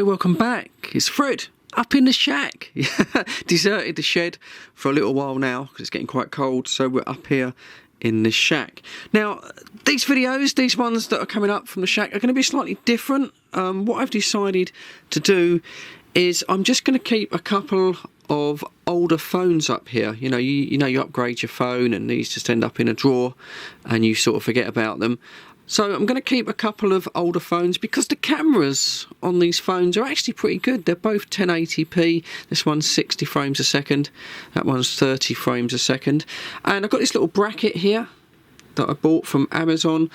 Hello, welcome back. It's Fred up in the shack. Deserted the shed for a little while now because it's getting quite cold, so we're up here in the shack. Now, these videos, these ones that are coming up from the shack, are going to be slightly different. What I've decided to do is I'm just going to keep a couple of older phones up here. You know, you upgrade your phone and these just end up in a drawer and you sort of forget about them. So I'm going to keep a couple of older phones because the cameras on these phones are actually pretty good. They're both 1080p. This one's 60 frames a second. That one's 30 frames a second. And I've got this little bracket here that I bought from Amazon.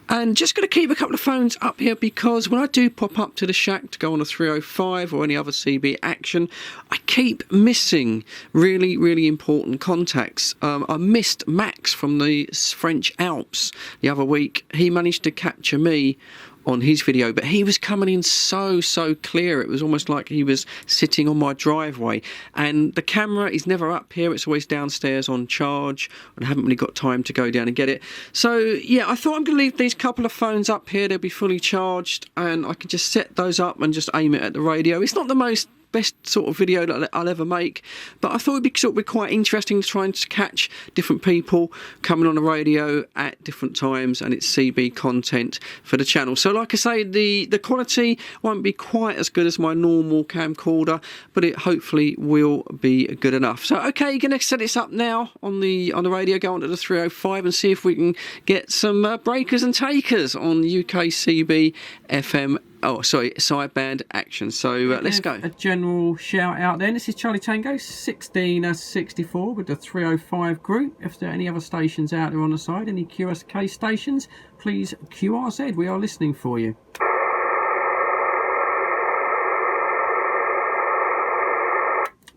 And just going to keep a couple of phones up here because when I do pop up to the shack to go on a 305 or any other CB action, I keep missing really, really important contacts. I missed Max from the French Alps the other week. He managed to capture me on his video, but he was coming in so clear. It was almost like he was sitting on my driveway, and the camera is never up here. It's always downstairs on charge, and I haven't really got time to go down and get it. So yeah, I thought I'm going to leave these couple of phones up here. They'll be fully charged and I can just set those up and just aim it at the radio. It's not the best sort of video that I'll ever make, but I thought it'd be quite interesting to try and catch different people coming on the radio at different times, and it's CB content for the channel. So like I say, the quality won't be quite as good as my normal camcorder, but it hopefully will be good enough. So okay, going to set this up now on the radio, go onto the 305 and see if we can get some breakers and takers on UK CB FM. Oh, sorry, sideband action. So let's go. A general shout out then. This is Charlie Tango 1664 with the 305 group. If there are any other stations out there on the side, any QSK stations, please QRZ. We are listening for you.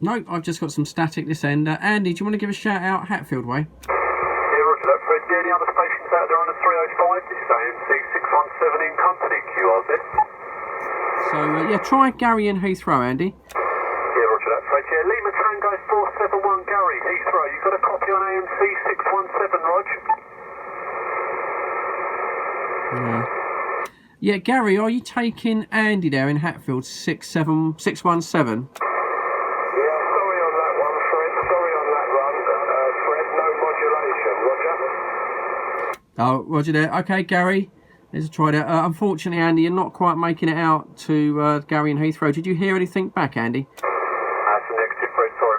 Nope, I've just got some static this end. Andy, do you want to give a shout out Hatfield way? Yeah, roger that, Fred. Yeah, any other stations out there on the 305? This is AMC 617 in company, QRZ. So, yeah, try Gary in Heathrow, Andy. Yeah, roger that, Fred. Yeah, Lima Tango 471, Gary, Heathrow. You got a copy on AMC 617, Rog? Yeah, Gary, are you taking Andy there in Hatfield 617? Yeah, sorry on that one, Fred. Sorry on that run, Fred. No modulation, roger? Oh, roger there. Okay, Gary. Let's try that. Unfortunately, Andy, you're not quite making it out to Gary and Heathrow. Did you hear anything back, Andy? That's a negative, Fred. Sorry,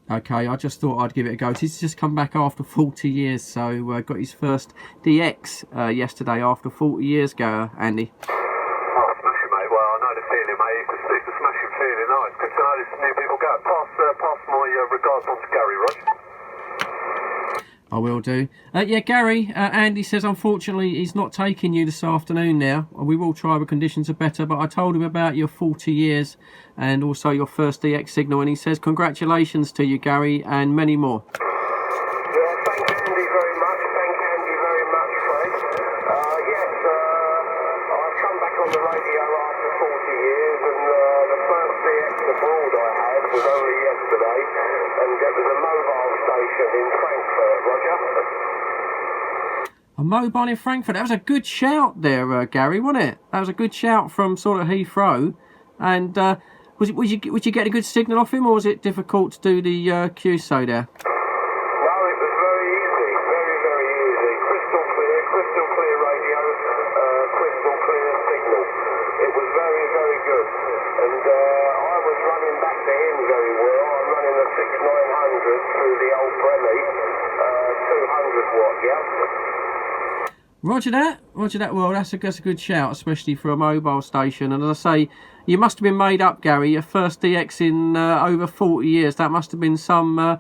mate. Okay, I just thought I'd give it a go. He's just come back after 40 years, so got his first DX yesterday after 40 years ago, Andy. Oh, smashing, mate. Well, I know the feeling, mate. It's a smashing feeling. Oh, it's good to know there's new people go. Pass my regards on to Gary, Roger. I will do. Yeah, Gary, Andy says unfortunately he's not taking you this afternoon now. We will try when conditions are better, but I told him about your 40 years and also your first DX signal, and he says congratulations to you, Gary, and many more. Yeah, thank Andy very much. Thank Andy very much, Fred. Yes, I've come back on the radio after 40 years, and the first DX abroad I had was only yesterday, and it was a mobile station in Frankfurt, Roger. A mobile in Frankfurt. That was a good shout there, Gary, wasn't it? That was a good shout from sort of Heathrow. And was you get a good signal off him, or was it difficult to do the QSO there? No, it was very easy, very easy. Crystal clear radio, crystal clear signal. It was very good. And I was running back to him very well. I'm running a 6900 through the old Bremmy, 200 watt, yeah. Roger that. Well, that's a good shout, especially for a mobile station. And as I say, you must have been made up, Gary. Your first DX in over 40 years. That must have been some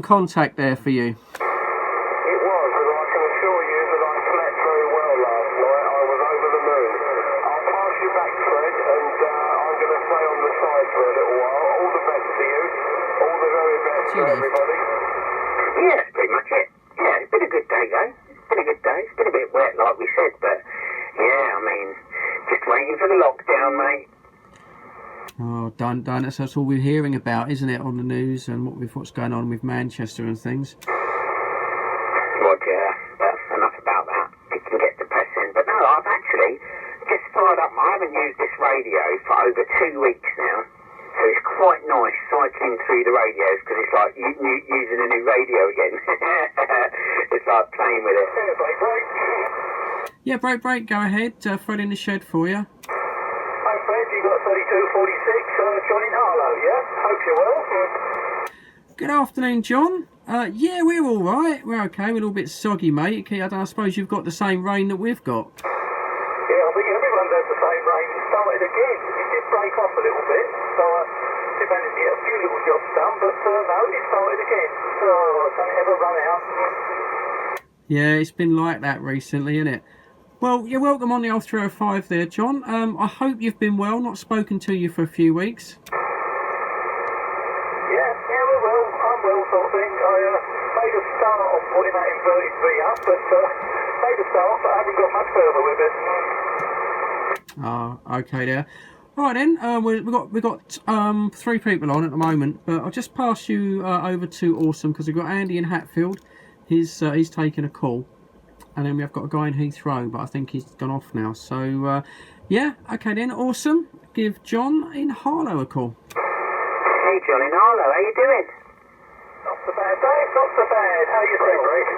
contact there for you. It was, and I can assure you that I slept very well last night. I was over the moon. I'll pass you back, Fred, and I'm going to stay on the side for a little while. All the best to you. All the very best to everybody. Yeah, that's pretty much it. Yeah, it's been a good day, though. It's been a good day. It's been a bit wet, like we said, but yeah, I mean, just waiting for the lockdown, mate. Oh, done. That's all we're hearing about, isn't it, on the news and what's going on with Manchester and things. Roger, enough about that. It can get depressing. But no, I've actually just fired up. I haven't used this radio for over 2 weeks now. So it's quite nice cycling through the radios because it's like using a new radio again. It's like playing with it. Yeah, break, go ahead. Fred in the shed for you. Hi Fred, you got 3246 John in Harlow, yeah? Hope you're well. Good afternoon, John. Yeah, we're all right. We're okay. We're a little bit soggy, mate. I suppose you've got the same rain that we've got. Yeah, I think everyone's had the same rain. It started again. It did break off a little bit, so I did manage to get a few little jobs done, but no, it started again. Oh, don't ever run out. Yeah, it's been like that recently, isn't it? Well, you're welcome on the old 305 there, John. I hope you've been well. Not spoken to you for a few weeks. Yeah, well, I'm well, sort of thing. I made a start on putting that inverted V up, but made a start, but I haven't got much further with it. Ah, okay there. All right then, we've got 3 people on at the moment, but I'll just pass you over to Awesome because we've got Andy in Hatfield. He's taken a call, and then we've got a guy in Heathrow, but I think he's gone off now. So yeah, okay then, Awesome. Give John in Harlow a call. Hey John in Harlow, how you doing? Not so bad, Dave, not so bad. How you doing, Rick?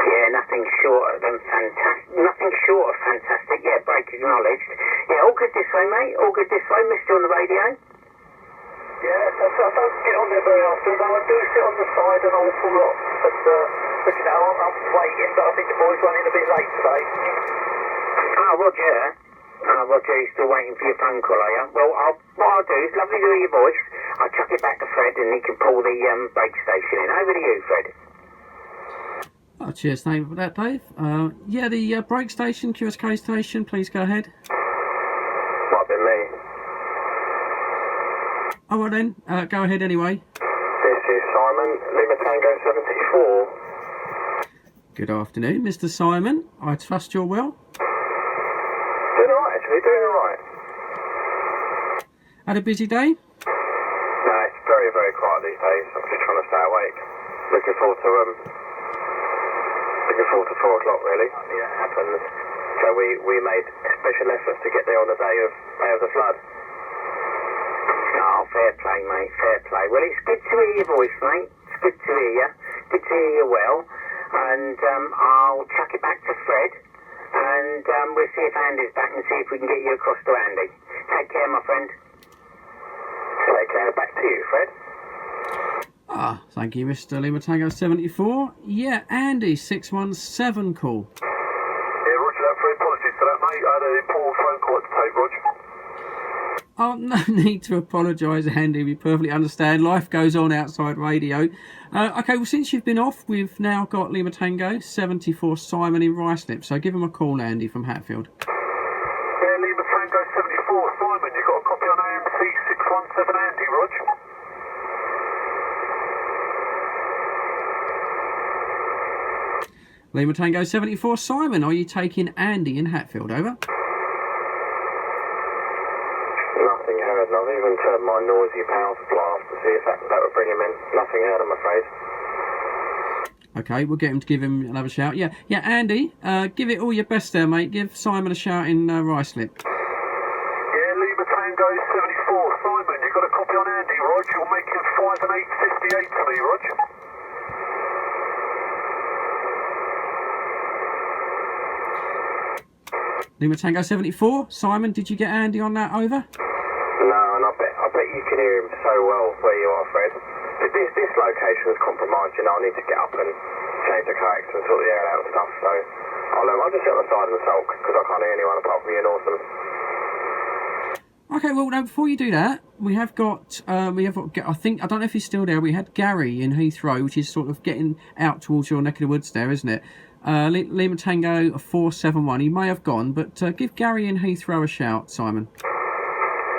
Yeah, nothing short of fantastic. Yeah, break acknowledged. Yeah, all good this way, mate. All good this way. Missed you on the radio. Yeah, I don't get on there very often, though I do sit on the side an awful lot. But you know, I'm waiting, but I think the boy's running a bit late today. Oh, Roger. Oh, Roger, you're still waiting for your phone call, are you? Well, what I'll do is, lovely to hear your voice. I'll chuck it back to Fred and he can pull the brake station in. Over to you, Fred. Oh, cheers, thank you for that, Dave. Yeah, the brake station, QSK station, please go ahead. Might be me. Oh, well then, go ahead anyway. This is Simon, Lima Tango 74. Good afternoon, Mr. Simon. I trust you're well. Doing alright, actually, doing alright. Had a busy day? No, it's very, very quiet these days. I'm just trying to stay awake. Looking forward to 4 o'clock, really. Yeah, it happens. So we made special efforts to get there on the day of the flood. Oh, fair play, mate, fair play. Well, it's good to hear your voice, mate. It's good to hear you. Good to hear you well. And I'll chuck it back to Fred. And we'll see if Andy's back and see if we can get you across to Andy. Take care, my friend. Take care. Back to you, Fred. Ah, thank you, Mr. Lima Tango 74. Yeah, Andy, 617 call. Yeah, Roger that, Fred. Apologies for that, mate. I had an important phone call to take, Roger. Oh, no need to apologise, Andy. We perfectly understand. Life goes on outside radio. Okay, well, since you've been off, we've now got Lima Tango 74 Simon in Ruislip. So give him a call, Andy, from Hatfield. Yeah, Lima Tango 74 Simon. You got a copy on AMC 617 Andy, Roger? Lima Tango 74 Simon, are you taking Andy in Hatfield? Over. Nothing heard. I've even turned my noisy power supply off to see if that would bring him in. Nothing heard, I'm afraid. Okay, we'll get him to give him another shout. Yeah, Andy, give it all your best there, mate. Give Simon a shout in Ruislip. Yeah, Lima Tango 74 Simon. You got a copy on Andy, Rog? You're making 5 and 858 to me, Rog. Lima Tango 74 Simon, did you get Andy on that? Over. No, and I bet you can hear him so well where you are, Fred. This location is compromised, you know. I need to get up and change the character and sort the air out and stuff. So I'll just sit on the side and sulk because I can't hear anyone apart from you and Awesome. Okay, well, now before you do that, I don't know if he's still there. We had Gary in Heathrow, which is sort of getting out towards your neck of the woods there, isn't it? Lima Tango 471. He may have gone, but give Gary in Heathrow a shout, Simon.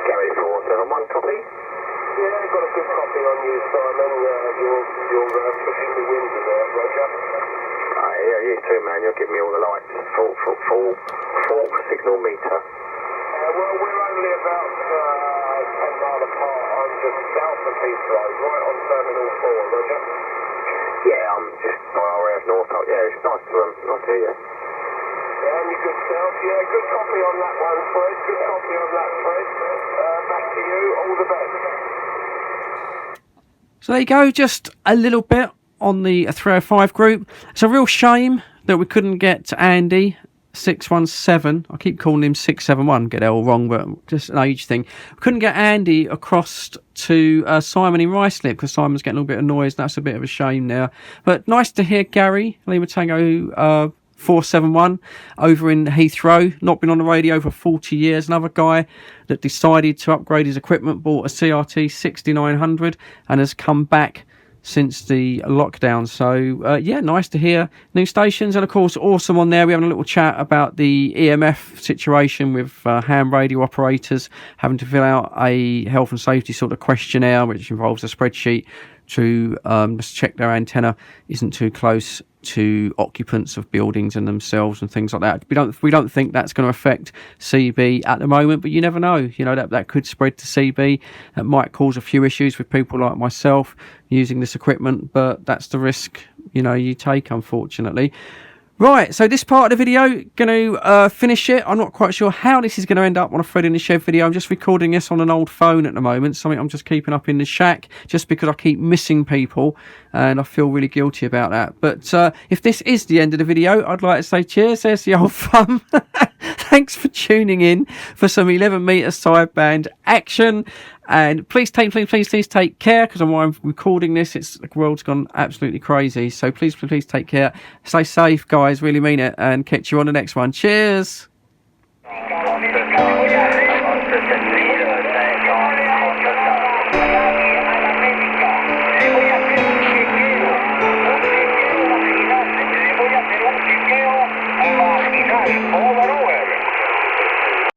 Gary 471, copy? Yeah, got a good copy on you, Simon. You're pushing the wind there, Roger. Yeah, you too, man. You'll give me all the lights. Full signal meter. Well, we're only about 10 miles apart. I'm just south of Heathrow, right on Terminal 4, Roger. Yeah, I'm just by RAF North. Yeah, it's nice to hear you. your good self. Yeah, good copy on that one, Fred. Good copy on that, Fred. Back to you. All the best. So there you go, just a little bit on the 305 group. It's a real shame that we couldn't get Andy 617. I keep calling him 671, get it all wrong, but just an age thing. We couldn't get Andy across to Simon in Ruislip because Simon's getting a little bit of noise. That's a bit of a shame now. But nice to hear Gary, Lima Tango 471 over in Heathrow, not been on the radio for 40 years. Another guy that decided to upgrade his equipment, bought a CRT 6900 and has come back since the lockdown. So yeah, nice to hear new stations. And of course, awesome on there, we're having a little chat about the EMF situation with ham radio operators having to fill out a health and safety sort of questionnaire, which involves a spreadsheet to just check their antenna isn't too close to occupants of buildings and themselves and things like that. We don't think that's going to affect CB at the moment, but you never know. You know, that could spread to CB. That might cause a few issues with people like myself using this equipment, but that's the risk, you know, you take, unfortunately. Right, so this part of the video, going to finish it. I'm not quite sure how this is going to end up on a Fred in the Shed video. I'm just recording this on an old phone at the moment, something I'm just keeping up in the shack, just because I keep missing people, and I feel really guilty about that. But if this is the end of the video, I'd like to say cheers. There's the old thumb. Thanks for tuning in for some 11 metre sideband action. And please take care, because while I'm recording this, the world's gone absolutely crazy. So please take care. Stay safe, guys. Really mean it. And catch you on the next one. Cheers. Oh,